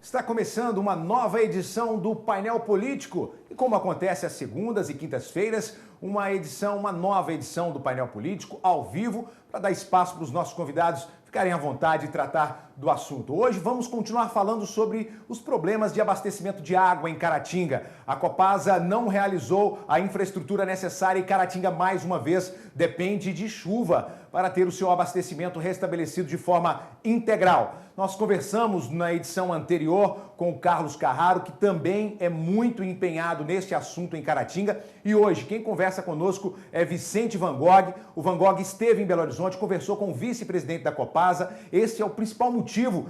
Está começando uma nova edição do Painel Político e, como acontece às segundas e quintas-feiras, uma nova edição do Painel Político ao vivo para dar espaço para os nossos convidados ficarem à vontade de tratar do assunto. Hoje vamos continuar falando sobre os problemas de abastecimento de água em Caratinga. A Copasa não realizou a infraestrutura necessária e Caratinga, mais uma vez, depende de chuva para ter o seu abastecimento restabelecido de forma integral. Nós conversamos na edição anterior com o Carlos Carraro, que também é muito empenhado neste assunto em Caratinga. E hoje, quem conversa conosco é Vicente Van Gogh. O Van Gogh esteve em Belo Horizonte, conversou com o vice-presidente da Copasa. Esse é o principal motivo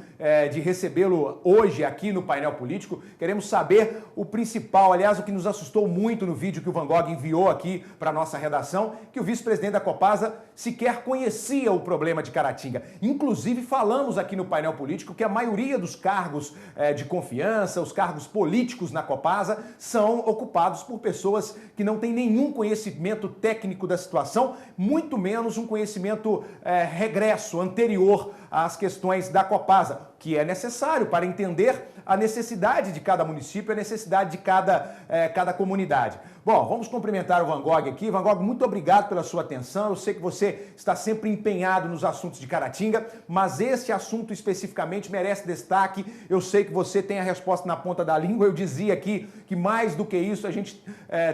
de recebê-lo hoje aqui no Painel Político. Queremos saber o principal, aliás, o que nos assustou muito no vídeo que o Van Gogh enviou aqui para a nossa redação, que o vice-presidente da Copasa sequer conhecia o problema de Caratinga. Inclusive, falamos aqui no Painel Político que a maioria dos cargos de confiança, os cargos políticos na Copasa, são ocupados por pessoas que não têm nenhum conhecimento técnico da situação, muito menos um conhecimento regresso, anterior às questões da Copasa, que é necessário para entender a necessidade de cada município, a necessidade de cada comunidade. Bom, vamos cumprimentar o Van Gogh aqui. Van Gogh, muito obrigado pela sua atenção. Eu sei que você está sempre empenhado nos assuntos de Caratinga, mas esse assunto especificamente merece destaque. Eu sei que você tem a resposta na ponta da língua. Eu dizia aqui que mais do que isso, a gente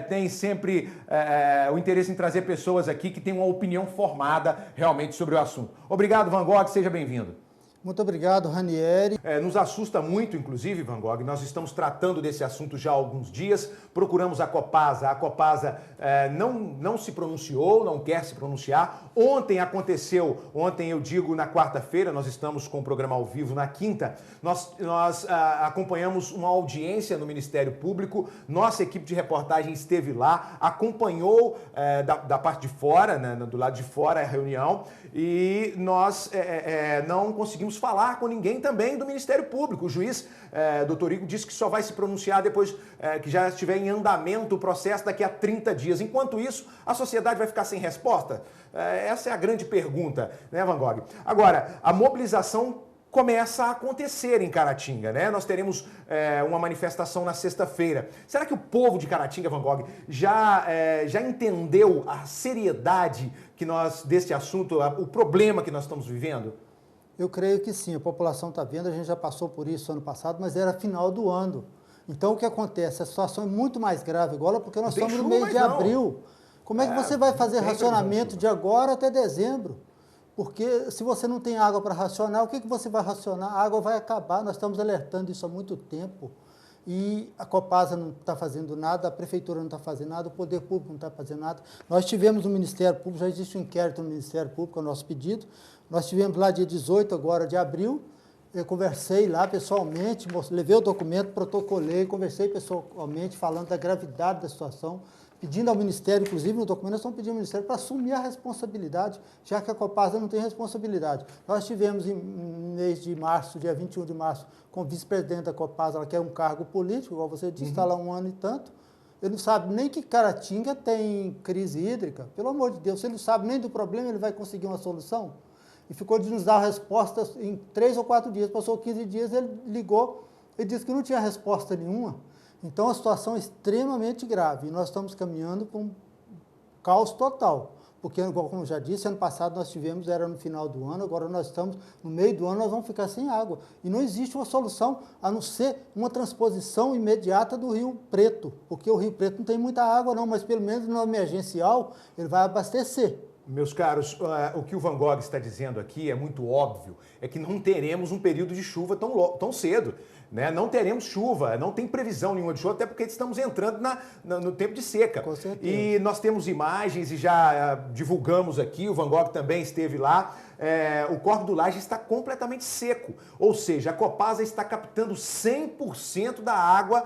tem sempre o interesse em trazer pessoas aqui que têm uma opinião formada realmente sobre o assunto. Obrigado, Van Gogh, seja bem-vindo. Muito obrigado, Ranieri. Nos assusta muito, inclusive, Van Gogh, nós estamos tratando desse assunto já há alguns dias, procuramos a Copasa não se pronunciou, não quer se pronunciar. Ontem eu digo na quarta-feira, nós estamos com o programa ao vivo na quinta, nós acompanhamos uma audiência no Ministério Público, nossa equipe de reportagem esteve lá, acompanhou da parte de fora, né, do lado de fora a reunião, e nós não conseguimos falar com ninguém também do Ministério Público. O juiz, doutor Igor, disse que só vai se pronunciar depois que já estiver em andamento o processo daqui a 30 dias. Enquanto isso, a sociedade vai ficar sem resposta? Essa é a grande pergunta, né, Van Gogh? Agora, a mobilização começa a acontecer em Caratinga, né? Nós teremos uma manifestação na sexta-feira. Será que o povo de Caratinga, Van Gogh, já entendeu a seriedade deste assunto, o problema que nós estamos vivendo? Eu creio que sim, a população está vendo, a gente já passou por isso ano passado, mas era final do ano. Então, o que acontece? A situação é muito mais grave agora, porque nós estamos no mês de abril. Como é que você vai fazer racionamento de agora até dezembro? Porque se você não tem água para racionar, o que você vai racionar? A água vai acabar, nós estamos alertando isso há muito tempo. E a Copasa não está fazendo nada, a Prefeitura não está fazendo nada, o Poder Público não está fazendo nada. Nós tivemos no Ministério Público, já existe um inquérito no Ministério Público, é o nosso pedido. Nós tivemos lá dia 18 agora de abril, eu conversei lá pessoalmente, levei o documento, protocolei, conversei pessoalmente, falando da gravidade da situação, pedindo ao Ministério, inclusive no documento, nós estamos pedindo ao Ministério para assumir a responsabilidade, já que a Copasa não tem responsabilidade. Nós tivemos em mês de março, dia 21 de março, com o vice-presidente da Copasa, que é um cargo político, igual você disse, está lá um ano e tanto. Ele não sabe nem que Caratinga tem crise hídrica. Pelo amor de Deus, se ele não sabe nem do problema, ele vai conseguir uma solução? E ficou de nos dar respostas em 3 ou 4 dias. Passou 15 dias, ele ligou e disse que não tinha resposta nenhuma. Então, a situação é extremamente grave. E nós estamos caminhando para um caos total. Porque, como eu já disse, ano passado nós tivemos, era no final do ano, agora nós estamos no meio do ano, nós vamos ficar sem água. E não existe uma solução a não ser uma transposição imediata do Rio Preto. Porque o Rio Preto não tem muita água não, mas pelo menos no emergencial ele vai abastecer. Meus caros, o que o Van Gogh está dizendo aqui é muito óbvio, é que não teremos um período de chuva tão cedo. Né? Não teremos chuva, não tem previsão nenhuma de chuva, até porque estamos entrando no tempo de seca. Com certeza. E nós temos imagens e já divulgamos aqui, o Van Gogh também esteve lá, o Córrego do Laje está completamente seco, ou seja, a Copasa está captando 100% da água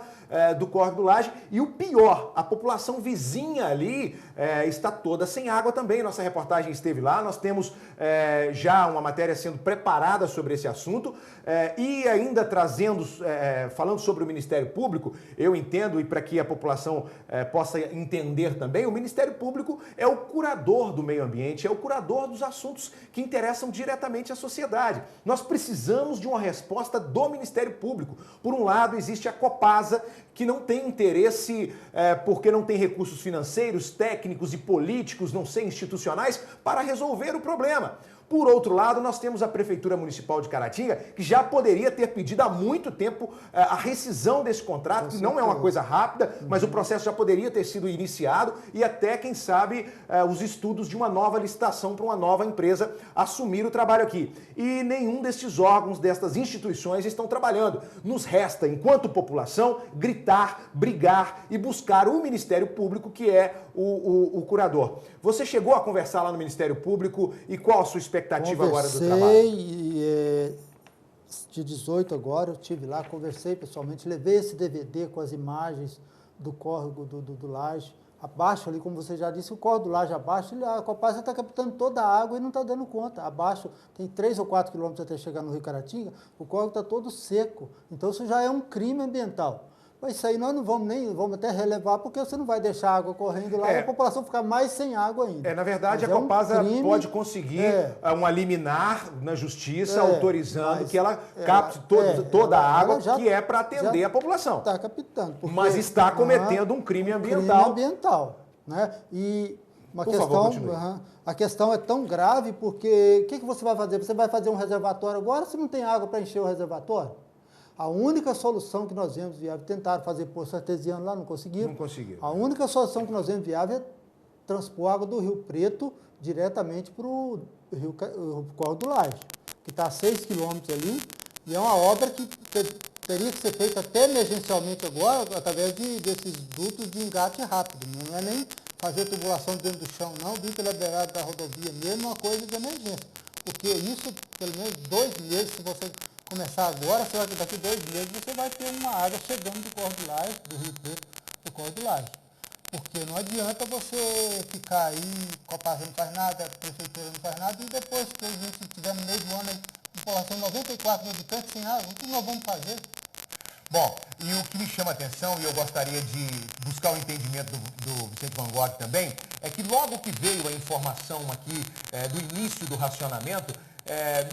do Córrego do Laje e o pior, a população vizinha ali está toda sem água também. Nossa reportagem esteve lá, nós temos já uma matéria sendo preparada sobre esse assunto e ainda falando sobre o Ministério Público, eu entendo, e para que a população possa entender também, o Ministério Público é o curador do meio ambiente, é o curador dos assuntos que interessam interessam diretamente à sociedade. Nós precisamos de uma resposta do Ministério Público. Por um lado, existe a Copasa, que não tem interesse, porque não tem recursos financeiros, técnicos e políticos, não sei, institucionais, para resolver o problema. Por outro lado, nós temos a Prefeitura Municipal de Caratinga, que já poderia ter pedido há muito tempo a rescisão desse contrato, que não é uma coisa rápida, mas o processo já poderia ter sido iniciado e até, quem sabe, os estudos de uma nova licitação para uma nova empresa assumir o trabalho aqui. E nenhum destes órgãos, destas instituições estão trabalhando. Nos resta, enquanto população, gritar, brigar e buscar o Ministério Público, que é o curador. Você chegou a conversar lá no Ministério Público e qual a sua expectativa agora do trabalho? Conversei, de 18 agora, eu estive lá, conversei pessoalmente, levei esse DVD com as imagens do córrego do Laje. Abaixo ali, como você já disse, o córrego do Laje abaixo, a Copasa está captando toda a água e não está dando conta. Abaixo tem 3 ou 4 quilômetros até chegar no Rio Caratinga, o córrego está todo seco. Então isso já é um crime ambiental. Mas isso aí nós não vamos até relevar, porque você não vai deixar a água correndo lá e a população ficar mais sem água ainda. Na verdade, a Copasa pode conseguir uma liminar na justiça autorizando que ela capte toda a água que é para atender a população. Está captando. Mas está cometendo um crime ambiental. Crime ambiental, né? E uma questão, a questão é tão grave porque o que você vai fazer? Você vai fazer um reservatório agora se não tem água para encher o reservatório? A única solução que nós vemos viável, tentaram fazer poço artesiano lá, não conseguiram. Não conseguiram. A única solução que nós vemos viável é transpor água do Rio Preto diretamente para o córrego do Laje, que está a 6 quilômetros ali, e é uma obra que teria que ser feita até emergencialmente agora, através desses dutos de engate rápido. Não é nem fazer tubulação dentro do chão, não, vir pela beirada da rodovia mesmo, uma coisa de emergência. Porque isso, pelo menos 2 meses, se você começar agora, daqui 2 meses você vai ter uma água chegando do córrego do Laje, do Rio Preto, do córrego do Laje. Porque não adianta você ficar aí, Copasa não faz nada, a Prefeitura não faz nada, e depois que a gente tiver no meio do ano, a população 94 mil habitantes sem água, o que nós vamos fazer? Bom, e o que me chama a atenção, e eu gostaria de buscar o entendimento do Vicente Van Gogh também, é que logo que veio a informação aqui do início do racionamento,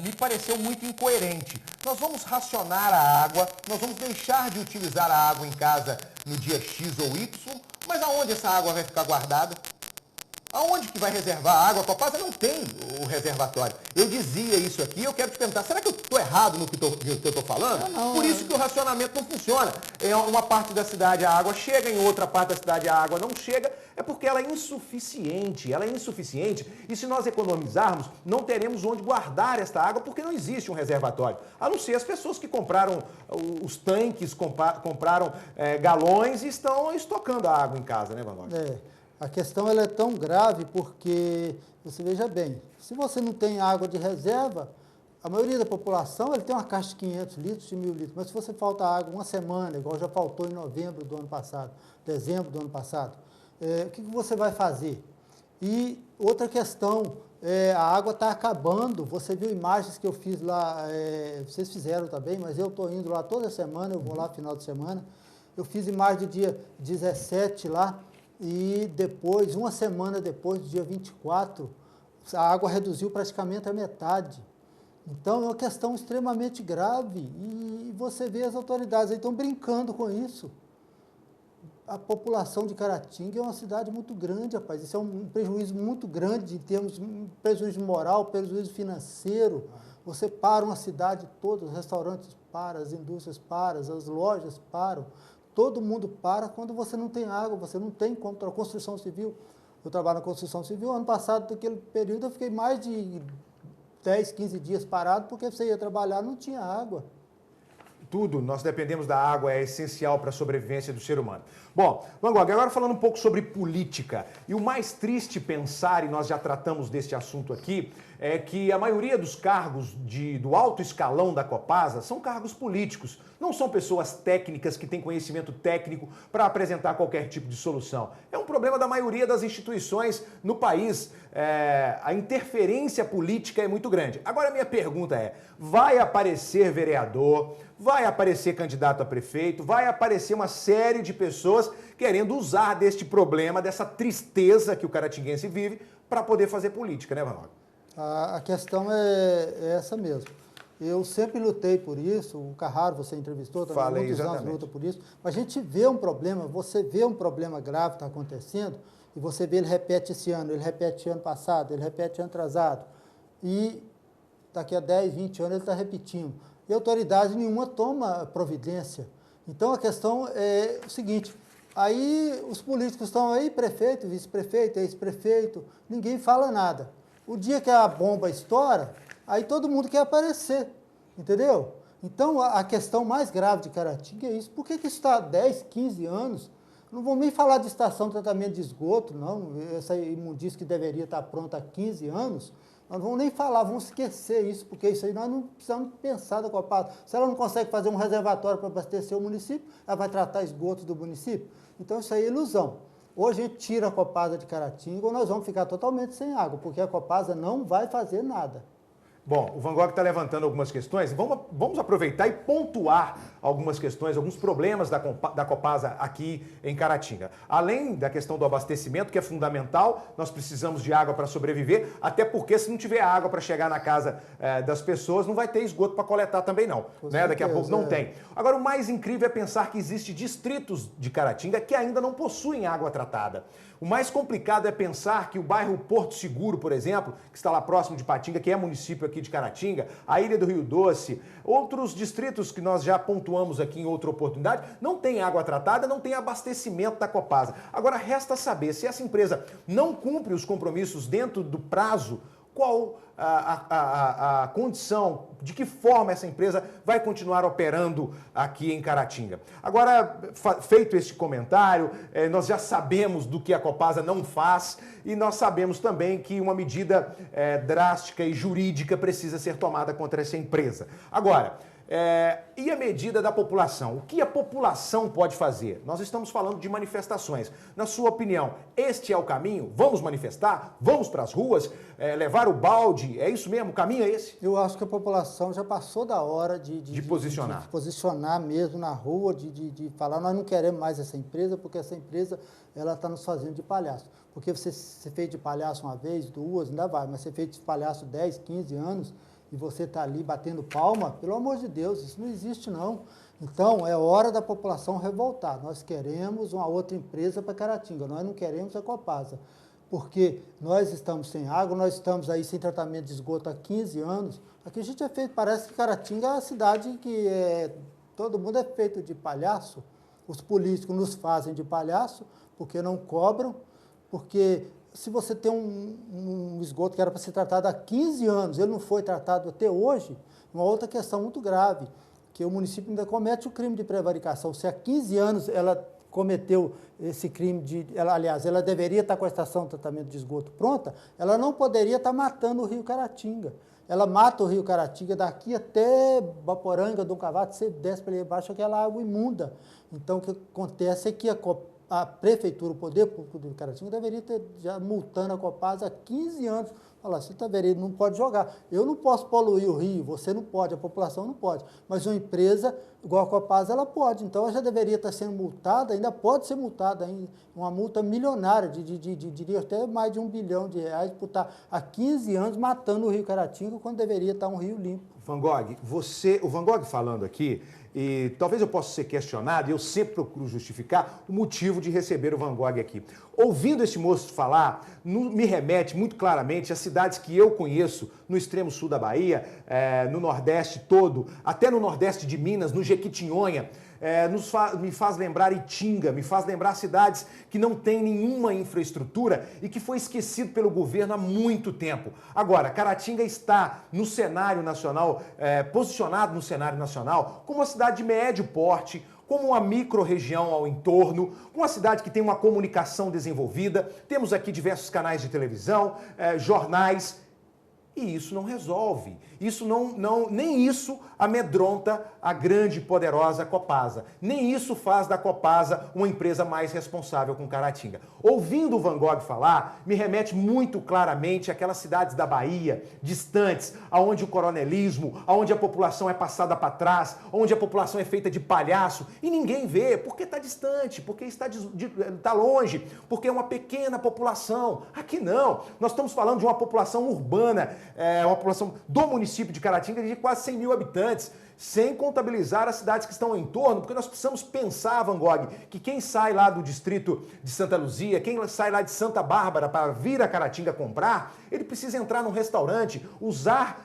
me pareceu muito incoerente. Nós vamos racionar a água, nós vamos deixar de utilizar a água em casa no dia X ou Y, mas aonde essa água vai ficar guardada? Aonde que vai reservar a água? A Copasa não tem o reservatório. Eu dizia isso aqui, eu quero te perguntar, será que eu estou errado no que eu estou falando? Não, Por isso que o racionamento não funciona. Em uma parte da cidade a água chega, em outra parte da cidade a água não chega, é porque ela é insuficiente. Ela é insuficiente e se nós economizarmos, não teremos onde guardar esta água porque não existe um reservatório. A não ser as pessoas que compraram os tanques, compraram galões e estão estocando a água em casa, né, Van Gogh? A questão ela é tão grave porque, você veja bem, se você não tem água de reserva, a maioria da população ele tem uma caixa de 500 litros, de 1.000 litros, mas se você falta água uma semana, igual já faltou em novembro do ano passado, dezembro do ano passado, o que você vai fazer? E outra questão, a água está acabando, você viu imagens que eu fiz lá, vocês fizeram também, mas eu estou indo lá toda semana, eu vou lá no final de semana, eu fiz imagem do dia 17 lá, e depois, uma semana depois, do dia 24, a água reduziu praticamente a metade. Então, é uma questão extremamente grave e você vê as autoridades aí estão brincando com isso. A população de Caratinga é uma cidade muito grande, rapaz. Isso é um prejuízo muito grande em termos de prejuízo moral, prejuízo financeiro. Você para uma cidade toda, os restaurantes param, as indústrias param, as lojas param. Todo mundo para quando você não tem água, você não tem contra a construção civil. Eu trabalho na construção civil, ano passado, naquele período, eu fiquei mais de 10, 15 dias parado, porque você ia trabalhar não tinha água. Tudo, nós dependemos da água, é essencial para a sobrevivência do ser humano. Bom, Van Gogh, agora falando um pouco sobre política. E o mais triste pensar, e nós já tratamos deste assunto aqui, é que a maioria dos cargos do alto escalão da Copasa são cargos políticos. Não são pessoas técnicas que têm conhecimento técnico para apresentar qualquer tipo de solução. É um problema da maioria das instituições no país. A interferência política é muito grande. Agora a minha pergunta é, vai aparecer vereador, vai aparecer candidato a prefeito, vai aparecer uma série de pessoas querendo usar deste problema, dessa tristeza que o caratinguense vive, para poder fazer política, né, Van Gogh? A questão é essa mesmo. Eu sempre lutei por isso, o Carraro você entrevistou também, Falei, muitos anos exatamente. luta por isso, mas a gente vê um problema, você vê um problema grave que está acontecendo, e você vê ele repete esse ano, ele repete ano passado, ele repete ano atrasado, e daqui a 10, 20 anos ele está repetindo. E autoridade nenhuma toma providência. Então a questão é o seguinte, aí os políticos estão aí, prefeito, vice-prefeito, ex-prefeito, ninguém fala nada. O dia que a bomba estoura, aí todo mundo quer aparecer, entendeu? Então, a questão mais grave de Caratinga é isso. Por que isso está há 10, 15 anos? Não vou nem falar de estação de tratamento de esgoto, não. Essa imundícia que deveria estar pronta há 15 anos, nós não vamos nem falar, vamos esquecer isso, porque isso aí nós não precisamos pensar da Copasa. Se ela não consegue fazer um reservatório para abastecer o município, ela vai tratar esgotos do município? Então, isso aí é ilusão. Hoje a gente tira a Copasa de Caratinga ou nós vamos ficar totalmente sem água, porque a Copasa não vai fazer nada. Bom, o Van Gogh está levantando algumas questões. Vamos aproveitar e pontuar algumas questões, alguns problemas da Copasa aqui em Caratinga. Além da questão do abastecimento, que é fundamental, nós precisamos de água para sobreviver, até porque se não tiver água para chegar na casa das pessoas, não vai ter esgoto para coletar também não. Né? Daqui a pouco não tem. Agora, o mais incrível é pensar que existem distritos de Caratinga que ainda não possuem água tratada. O mais complicado é pensar que o bairro Porto Seguro, por exemplo, que está lá próximo de Patinga, que é município aqui de Caratinga, a Ilha do Rio Doce, outros distritos que nós já pontuamos aqui em outra oportunidade, não tem água tratada, não tem abastecimento da Copasa. Agora, resta saber se essa empresa não cumpre os compromissos dentro do prazo, qual a condição, de que forma essa empresa vai continuar operando aqui em Caratinga. Agora, feito este comentário, nós já sabemos do que a Copasa não faz e nós sabemos também que uma medida drástica e jurídica precisa ser tomada contra essa empresa. Agora, e a medida da população? O que a população pode fazer? Nós estamos falando de manifestações. Na sua opinião, este é o caminho? Vamos manifestar? Vamos para as ruas? Levar o balde? É isso mesmo? O caminho é esse? Eu acho que a população já passou da hora de posicionar. De posicionar mesmo na rua, de falar, nós não queremos mais essa empresa, porque essa empresa ela está nos fazendo de palhaço. Porque você fez de palhaço uma vez, duas, ainda vai, mas você fez de palhaço 10, 15 anos, e você está ali batendo palma, pelo amor de Deus, isso não existe não. Então, é hora da população revoltar. Nós queremos uma outra empresa para Caratinga, nós não queremos a Copasa, porque nós estamos sem água, nós estamos aí sem tratamento de esgoto há 15 anos. Aqui a gente é feito, parece que Caratinga é uma cidade que todo mundo é feito de palhaço. Os políticos nos fazem de palhaço, porque não cobram, porque se você tem um esgoto que era para ser tratado há 15 anos, ele não foi tratado até hoje, uma outra questão muito grave, que o município ainda comete o crime de prevaricação. Se há 15 anos ela cometeu esse crime aliás, ela deveria estar com a estação de tratamento de esgoto pronta, ela não poderia estar matando o Rio Caratinga. Ela mata o Rio Caratinga daqui até Baporanga, Dom Cavalo, você desce para ali embaixo, aquela água imunda. Então, o que acontece é que a prefeitura, o poder público do Caratinga deveria ter já multando a Copasa há 15 anos. Falar, você está vendo, não pode jogar. Eu não posso poluir o rio, você não pode, a população não pode. Mas uma empresa igual a Copasa, ela pode. Então, ela já deveria estar sendo multada, ainda pode ser multada, ainda, uma multa milionária, diria até mais de R$1 bilhão, por estar há 15 anos matando o Rio Caratinga, quando deveria estar um rio limpo. Van Gogh, o Van Gogh falando aqui, e talvez eu possa ser questionado, e eu sempre procuro justificar o motivo de receber o Van Gogh aqui. Ouvindo esse moço falar, me remete muito claramente às cidades que eu conheço, no extremo sul da Bahia, no Nordeste todo, até no Nordeste de Minas, no Jequitinhonha, me faz lembrar Itinga, me faz lembrar cidades que não têm nenhuma infraestrutura e que foi esquecido pelo governo há muito tempo. Agora, Caratinga está no cenário nacional, posicionado no cenário nacional como uma cidade de médio porte, como uma micro-região ao entorno, uma cidade que tem uma comunicação desenvolvida, temos aqui diversos canais de televisão, jornais, e isso não resolve. Isso nem isso amedronta a grande e poderosa Copasa. Nem isso faz da Copasa uma empresa mais responsável com Caratinga. Ouvindo o Van Gogh falar, me remete muito claramente àquelas cidades da Bahia, distantes, onde o coronelismo, onde a população é passada para trás, onde a população é feita de palhaço, e ninguém vê, porque está distante, porque está longe, porque é uma pequena população. Aqui não. Nós estamos falando de uma população urbana, uma população do município de Caratinga de quase 100 mil habitantes, sem contabilizar as cidades que estão em torno, porque nós precisamos pensar, Van Gogh, que quem sai lá do distrito de Santa Luzia, quem sai lá de Santa Bárbara para vir a Caratinga comprar, ele precisa entrar num restaurante, usar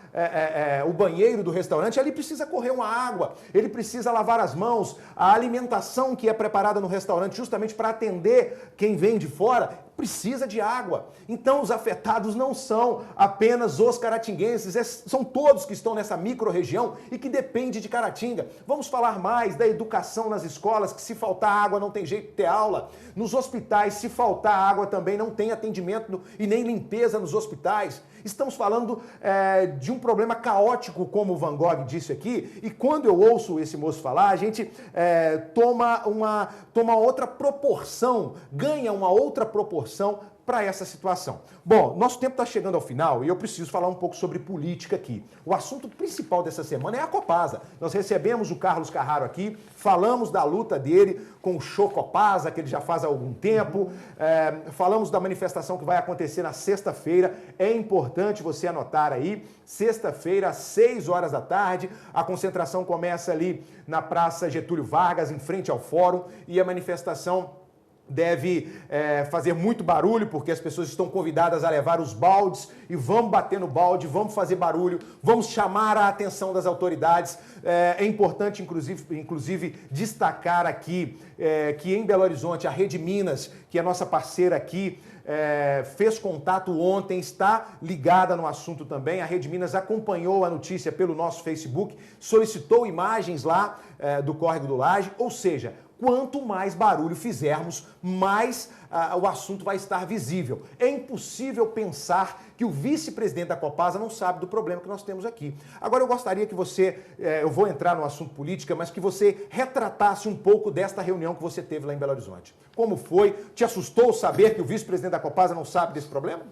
o banheiro do restaurante, ali precisa correr uma água, ele precisa lavar as mãos, a alimentação que é preparada no restaurante justamente para atender quem vem de fora, precisa de água. Então os afetados não são apenas os caratinguenses, são todos que estão nessa micro-região e que depende de Caratinga. Vamos falar mais da educação nas escolas, que se faltar água não tem jeito de ter aula. Nos hospitais, se faltar água também não tem atendimento e nem limpeza nos hospitais. Estamos falando de um problema caótico, como o Van Gogh disse aqui, e quando eu ouço esse moço falar, a gente toma outra proporção, ganha uma outra proporção para essa situação. Bom, nosso tempo está chegando ao final e eu preciso falar um pouco sobre política aqui. O assunto principal dessa semana é a Copasa. Nós recebemos o Carlos Carraro aqui, falamos da luta dele com o Show Copasa, que ele já faz há algum tempo, falamos da manifestação que vai acontecer na sexta-feira. É importante você anotar aí, sexta-feira, às 6 horas da tarde, a concentração começa ali na Praça Getúlio Vargas, em frente ao Fórum, e a manifestação deve fazer muito barulho, porque as pessoas estão convidadas a levar os baldes e vamos bater no balde, vamos fazer barulho, vamos chamar a atenção das autoridades. É importante, inclusive destacar aqui que em Belo Horizonte, a Rede Minas, que é nossa parceira aqui, fez contato ontem, está ligada no assunto também. A Rede Minas acompanhou a notícia pelo nosso Facebook, solicitou imagens lá do Córrego do Laje, ou seja, quanto mais barulho fizermos, mais o assunto vai estar visível. É impossível pensar que o vice-presidente da Copasa não sabe do problema que nós temos aqui. Agora eu gostaria que você, eu vou entrar no assunto política, mas que você retratasse um pouco desta reunião que você teve lá em Belo Horizonte. Como foi? Te assustou saber que o vice-presidente da Copasa não sabe desse problema?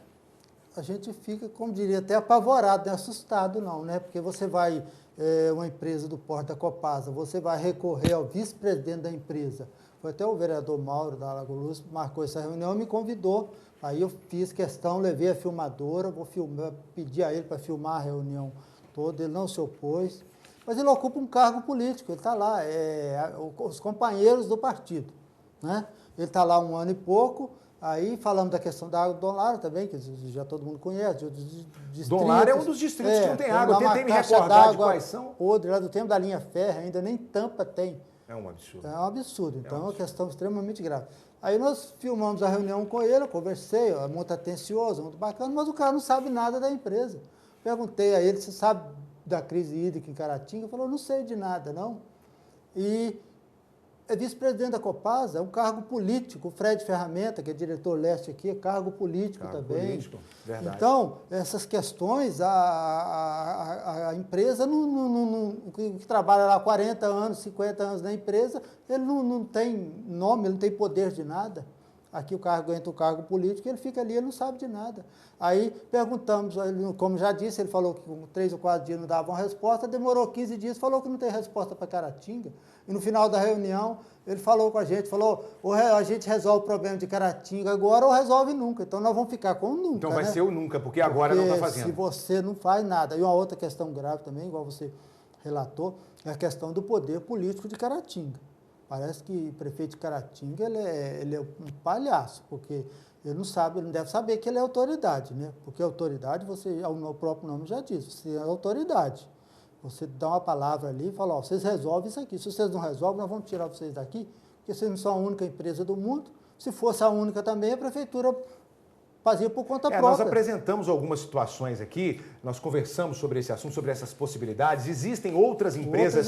A gente fica, como diria, até apavorado, não é assustado não, né? Porque você vai, uma empresa do porte da Copasa, você vai recorrer ao vice-presidente da empresa. Foi até o vereador Mauro da Lago Luz, marcou essa reunião, me convidou. Aí eu fiz questão, levei a filmadora, vou filmar, pedi a ele para filmar a reunião toda, ele não se opôs. Mas ele ocupa um cargo político, ele está lá, os companheiros do partido, né? Ele está lá 1 ano e pouco. Aí falamos da questão da água do Dom Lara também, que já todo mundo conhece. Dom Lara é um dos distritos que não tem água. Eu tentei me recordar de quais são. Podre, lá do tempo da linha férrea, ainda nem tampa tem. É um absurdo. É um absurdo. Então é uma questão extremamente grave. Aí nós filmamos a reunião com ele, eu conversei, é muito atencioso, muito bacana, mas o cara não sabe nada da empresa. Perguntei a ele, você sabe da crise hídrica em Caratinga? Ele falou, não sei de nada, não. E é vice-presidente da Copasa, é um cargo político. O Fred Ferramenta, que é diretor leste aqui, é cargo político também. Político, verdade. Então, essas questões, a empresa, que trabalha lá 40 anos, 50 anos na empresa, ele não tem nome, ele não tem poder de nada. Aqui o cargo entra o cargo político, ele fica ali, ele não sabe de nada. Aí perguntamos, como já disse, ele falou que com 3 ou 4 dias não dava uma resposta, demorou 15 dias, falou que não tem resposta para Caratinga. E no final da reunião, ele falou com a gente, falou, ou a gente resolve o problema de Caratinga agora ou resolve nunca. Então nós vamos ficar com o nunca. Então vai ser o nunca, porque agora não está fazendo. Se você não faz nada. E uma outra questão grave também, igual você relatou, é a questão do poder político de Caratinga. Parece que o prefeito de Caratinga ele é um palhaço, porque ele não sabe, ele não deve saber que ele é autoridade, né? Porque autoridade, o próprio nome já diz, você é autoridade. Você dá uma palavra ali e fala, ó, vocês resolvem isso aqui. Se vocês não resolvem, nós vamos tirar vocês daqui, porque vocês não são a única empresa do mundo. Se fosse a única também, a prefeitura fazia por conta própria. Nós apresentamos algumas situações aqui, nós conversamos sobre esse assunto, sobre essas possibilidades. Existem outras empresas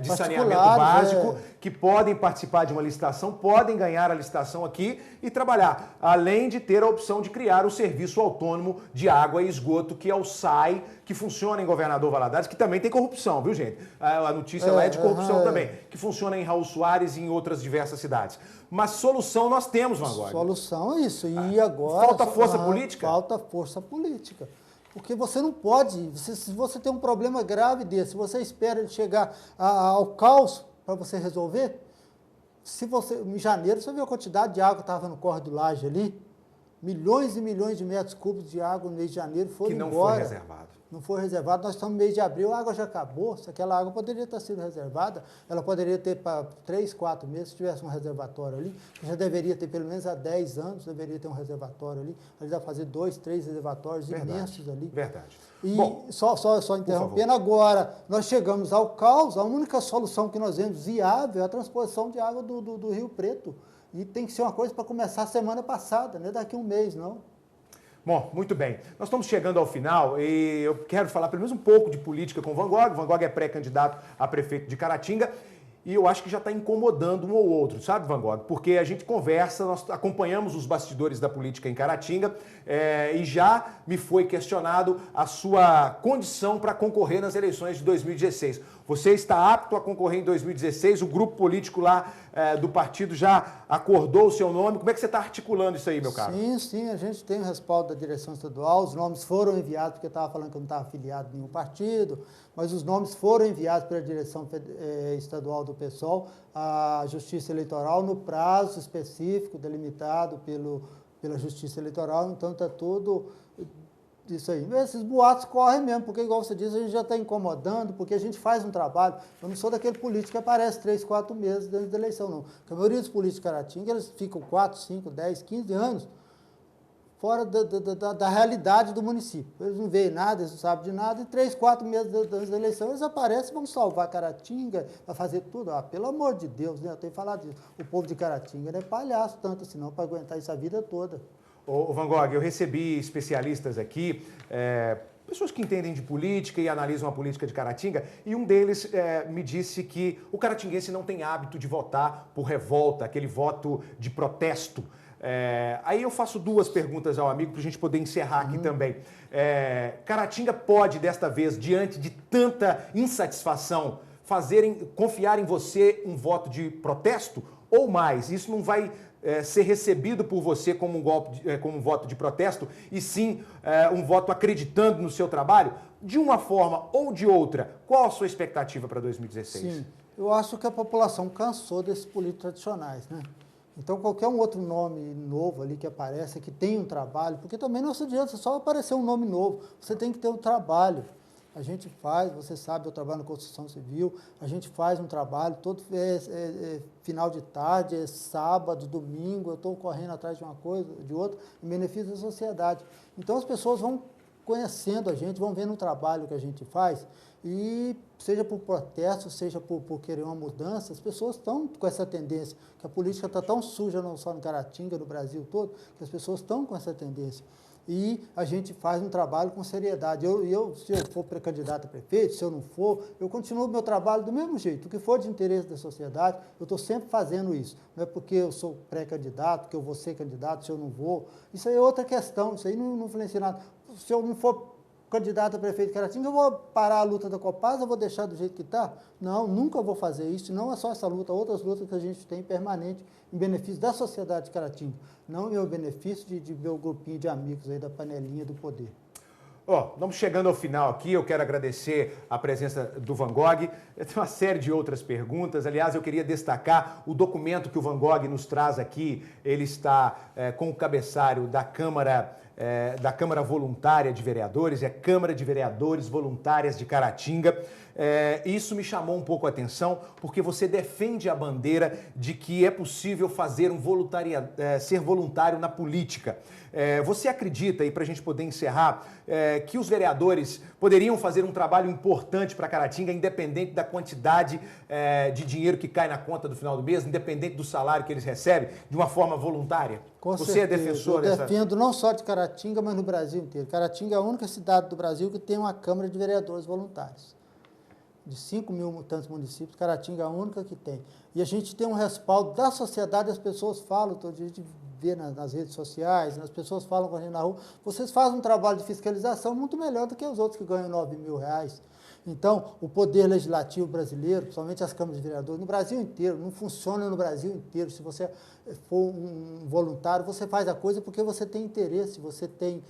de saneamento básico que podem participar de uma licitação, podem ganhar a licitação aqui e trabalhar, além de ter a opção de criar o serviço autônomo de água e esgoto, que é o SAI, que funciona em Governador Valadares, que também tem corrupção, viu, gente? A notícia lá é de corrupção também, que funciona em Raul Soares e em outras diversas cidades. Mas solução nós temos, Van Gogh. Solução é isso. E agora... Falta força política? Falta força política. Porque você não pode... Se você tem um problema grave desse, se você espera ele chegar ao caos para você resolver, em janeiro, você viu a quantidade de água que estava no Córrego do Laje ali? Milhões e milhões de metros cúbicos de água no mês de janeiro foram embora. Que não foi reservado. Não foi reservado. Nós estamos no mês de abril, a água já acabou. Se aquela água poderia ter sido reservada, ela poderia ter para 3, 4 meses, se tivesse um reservatório ali, que já deveria ter, pelo menos há 10 anos, deveria ter um reservatório ali. Ali dá para fazer 2, 3 reservatórios imensos ali. Verdade. E bom, só interrompendo, agora, nós chegamos ao caos, a única solução que nós vemos viável é a transposição de água do Rio Preto. E tem que ser uma coisa para começar semana passada, não é daqui a um mês, não. Bom, muito bem. Nós estamos chegando ao final e eu quero falar pelo menos um pouco de política com o Van Gogh. O Van Gogh é pré-candidato a prefeito de Caratinga e eu acho que já está incomodando um ou outro, sabe, Van Gogh? Porque a gente conversa, nós acompanhamos os bastidores da política em Caratinga e já me foi questionado a sua condição para concorrer nas eleições de 2016. Você está apto a concorrer em 2016? O grupo político lá do partido já acordou o seu nome? Como é que você está articulando isso aí, meu caro? Sim, a gente tem o respaldo da direção estadual, os nomes foram enviados, porque eu estava falando que eu não estava afiliado a nenhum partido, mas os nomes foram enviados pela direção estadual do PSOL à Justiça Eleitoral no prazo específico delimitado pela Justiça Eleitoral, então está tudo isso aí. Esses boatos correm mesmo, porque igual você diz, a gente já está incomodando, porque a gente faz um trabalho. Eu não sou daquele político que aparece 3, 4 meses dentro da eleição, não. Porque a maioria dos políticos de Caratinga, eles ficam 4, 5, 10, 15 anos fora da realidade do município. Eles não veem nada, eles não sabem de nada, e 3, 4 meses antes da eleição eles aparecem e vão salvar Caratinga, vai fazer tudo. Pelo amor de Deus, né? Eu tenho falado disso. O povo de Caratinga não é palhaço tanto assim, não, para aguentar isso a vida toda. Ô, Van Gogh, eu recebi especialistas aqui, pessoas que entendem de política e analisam a política de Caratinga, e um deles me disse que o caratinguense não tem hábito de votar por revolta, aquele voto de protesto. Aí eu faço 2 perguntas ao amigo para a gente poder encerrar aqui também. Caratinga pode, desta vez, diante de tanta insatisfação, confiar em você um voto de protesto ou mais? Isso não vai ser recebido por você como um voto de protesto, e sim um voto acreditando no seu trabalho? De uma forma ou de outra, qual a sua expectativa para 2016? Sim, eu acho que a população cansou desses políticos tradicionais, né? Então, qualquer um outro nome novo ali que aparece, que tem um trabalho, porque também não adianta só aparecer um nome novo, você tem que ter um trabalho. A gente faz, você sabe, eu trabalho na construção civil, a gente faz um trabalho, todo final de tarde, sábado, domingo, eu estou correndo atrás de uma coisa, de outra, em benefício da sociedade. Então as pessoas vão conhecendo a gente, vão vendo o trabalho que a gente faz, e seja por protesto, seja por querer uma mudança, as pessoas estão com essa tendência, que a política está tão suja, não só em Caratinga, no Brasil todo, que as pessoas estão com essa tendência. E a gente faz um trabalho com seriedade. Se eu for pré-candidato a prefeito, se eu não for, eu continuo o meu trabalho do mesmo jeito. O que for de interesse da sociedade, eu estou sempre fazendo isso. Não é porque eu sou pré-candidato, que eu vou ser candidato, se eu não vou. Isso aí é outra questão, isso aí não influencia nada. Se eu não for candidato a prefeito de Caratinga, eu vou parar a luta da Copasa, eu vou deixar do jeito que está? Não, nunca vou fazer isso. Não é só essa luta, outras lutas que a gente tem permanente em benefício da sociedade de Caratinga. Não em meu benefício de meu grupinho de amigos aí da panelinha do poder. Vamos chegando ao final aqui, eu quero agradecer a presença do Van Gogh. Tem uma série de outras perguntas. Aliás, eu queria destacar o documento que o Van Gogh nos traz aqui. Ele está com o cabeçalho da Câmara Voluntária de Vereadores, é Câmara de Vereadores Voluntárias de Caratinga. Isso me chamou um pouco a atenção, porque você defende a bandeira de que é possível fazer ser voluntário na política. Você acredita, e para a gente poder encerrar, que os vereadores poderiam fazer um trabalho importante para Caratinga, independente da quantidade de dinheiro que cai na conta do final do mês, independente do salário que eles recebem, de uma forma voluntária? Com Você certeza. é defensor Eu defendo não só de Caratinga, mas no Brasil inteiro. Caratinga é a única cidade do Brasil que tem uma Câmara de Vereadores voluntários. De 5 mil tantos municípios, Caratinga é a única que tem. E a gente tem um respaldo da sociedade, as pessoas falam, todo dia a gente vê nas redes sociais, as pessoas falam com a gente na rua, vocês fazem um trabalho de fiscalização muito melhor do que os outros que ganham 9 mil reais. Então, o poder legislativo brasileiro, principalmente as câmaras de vereadores, no Brasil inteiro, não funciona no Brasil inteiro. Se você for um voluntário, você faz a coisa porque você tem interesse, você tem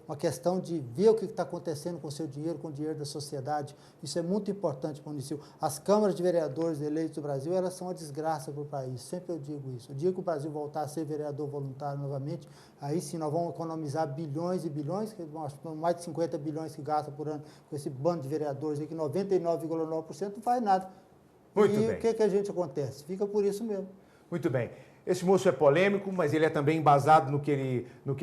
uma questão de ver o que está acontecendo com o seu dinheiro, com o dinheiro da sociedade. Isso é muito importante para o município. As câmaras de vereadores eleitos do Brasil, elas são uma desgraça para o país. Sempre eu digo isso. O dia que o Brasil voltar a ser vereador voluntário novamente, aí sim nós vamos economizar bilhões e bilhões, mais de 50 bilhões que gasta por ano com esse bando de vereadores aí, que 99,9% não faz nada. Muito e bem. o que a gente acontece? Fica por isso mesmo. Muito bem. Esse moço é polêmico, mas ele é também embasado no que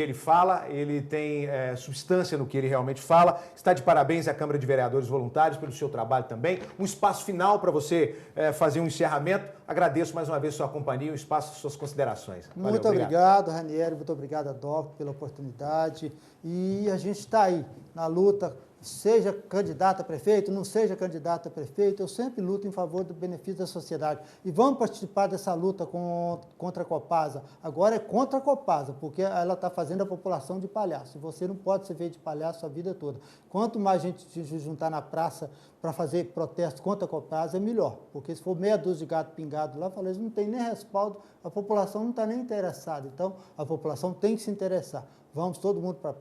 ele fala, ele tem substância no que ele realmente fala. Está de parabéns à Câmara de Vereadores Voluntários pelo seu trabalho também. Um espaço final para você fazer um encerramento. Agradeço mais uma vez sua companhia, um espaço, suas considerações. Valeu, muito obrigado, Ranieri, muito obrigado a Doc pela oportunidade. E a gente está aí na luta. Seja candidato a prefeito, não seja candidato a prefeito, eu sempre luto em favor do benefício da sociedade. E vamos participar dessa luta contra a Copasa. Agora é contra a Copasa, porque ela está fazendo a população de palhaço. Você não pode ser feito de palhaço a vida toda. Quanto mais gente se juntar na praça para fazer protesto contra a Copasa, é melhor. Porque se for meia dúzia de gato pingado lá, falei, não tem nem respaldo, a população não está nem interessada. Então, a população tem que se interessar. Vamos todo mundo para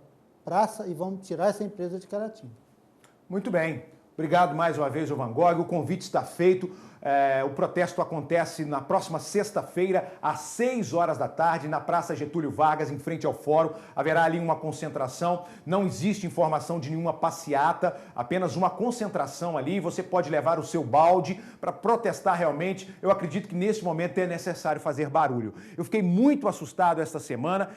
praça e vamos tirar essa empresa de Caratinga. Muito bem. Obrigado mais uma vez, Van Gogh. O convite está feito. O protesto acontece na próxima sexta-feira, às 6 horas da tarde, na Praça Getúlio Vargas, em frente ao Fórum. Haverá ali uma concentração. Não existe informação de nenhuma passeata, apenas uma concentração ali. Você pode levar o seu balde para protestar realmente. Eu acredito que nesse momento é necessário fazer barulho. Eu fiquei muito assustado esta semana.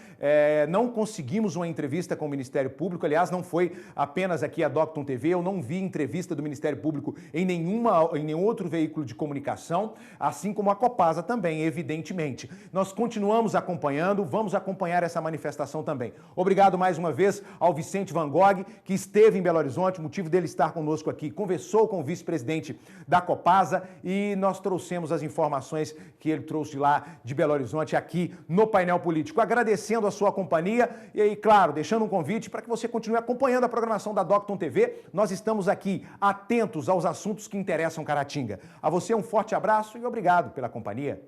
Não conseguimos uma entrevista com o Ministério Público. Aliás, não foi apenas aqui a Docton TV. Eu não vi entrevista do Ministério Público em nenhum outro veículo de comunicação, assim como a Copasa também, evidentemente. Nós continuamos acompanhando, vamos acompanhar essa manifestação também. Obrigado mais uma vez ao Vicente Van Gogh, que esteve em Belo Horizonte, o motivo dele estar conosco aqui, conversou com o vice-presidente da Copasa e nós trouxemos as informações que ele trouxe de lá de Belo Horizonte aqui no Painel Político. Agradecendo a sua companhia e aí, claro, deixando um convite para que você continue acompanhando a programação da Docton TV. Nós estamos aqui atentos aos assuntos que interessam Caratinga. A você um forte abraço e obrigado pela companhia.